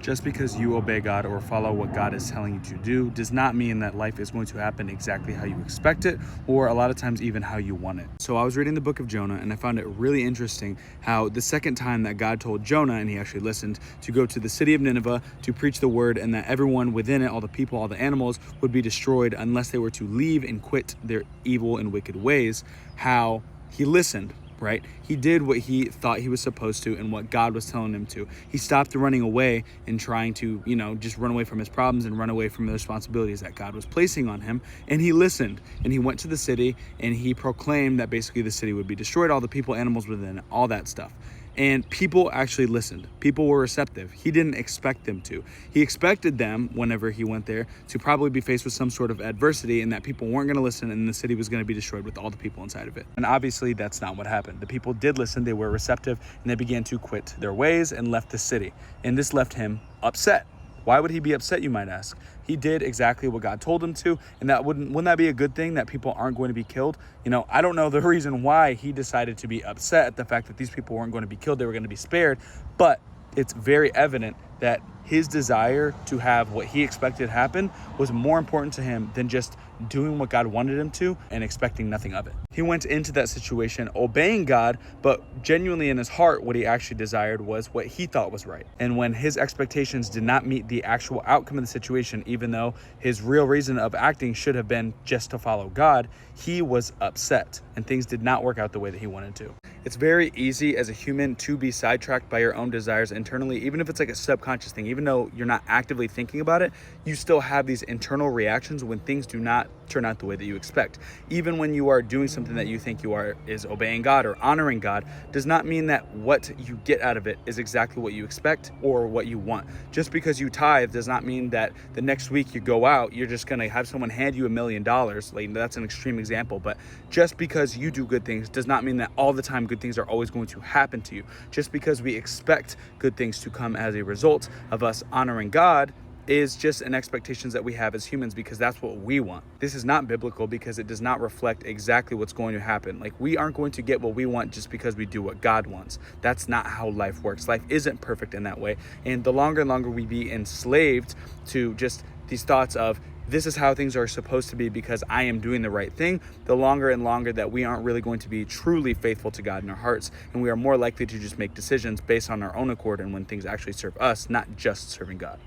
Just because you obey God or follow what God is telling you to do does not mean that life is going to happen exactly how you expect it, or a lot of times even how you want it. So I was reading the book of Jonah, and I found it really interesting how the second time that God told Jonah, and he actually listened, to go to the city of Nineveh to preach the word, and that everyone within it, all the people, all the animals, would be destroyed unless they were to leave and quit their evil and wicked ways, how he listened. Right? He did what he thought he was supposed to and what God was telling him to. He stopped running away and trying to, just run away from his problems and run away from the responsibilities that God was placing on him. And he listened, and he went to the city, and he proclaimed that basically the city would be destroyed, all the people, animals within it, all that stuff. And people actually listened. People were receptive. He didn't expect them to. He expected them, whenever he went there, to probably be faced with some sort of adversity, and that people weren't going to listen, and the city was going to be destroyed with all the people inside of it. And obviously, that's not what happened. The people did listen. They were receptive, and they began to quit their ways and left the city. And this left him upset. Why would he be upset, you might ask? He did exactly what God told him to, and that wouldn't that be a good thing, that people aren't going to be killed? I don't know the reason why he decided to be upset at the fact that these people weren't going to be killed, they were going to be spared, but it's very evident that his desire to have what he expected happen was more important to him than just doing what God wanted him to and expecting nothing of it. He went into that situation obeying God, but genuinely in his heart, what he actually desired was what he thought was right. And when his expectations did not meet the actual outcome of the situation, even though his real reason of acting should have been just to follow God, he was upset and things did not work out the way that he wanted to. It's very easy as a human to be sidetracked by your own desires internally, even if it's like a subconscious thing. Even though you're not actively thinking about it, you still have these internal reactions when things do not turn out the way that you expect. Even when you are doing something that you think is obeying God or honoring God, does not mean that what you get out of it is exactly what you expect or what you want. Just because you tithe does not mean that the next week you go out, you're just going to have someone hand you $1 million. Like, that's an extreme example, but just because you do good things does not mean that all the time good things are always going to happen to you. Just because we expect good things to come as a result of us honoring God is just an expectations that we have as humans, because that's what we want. This is not biblical because it does not reflect exactly what's going to happen. Like, we aren't going to get what we want just because we do what God wants. That's not how life works. Life isn't perfect in that way. And the longer and longer we be enslaved to just these thoughts of, this is how things are supposed to be because I am doing the right thing, the longer and longer that we aren't really going to be truly faithful to God in our hearts. And we are more likely to just make decisions based on our own accord and when things actually serve us, not just serving God.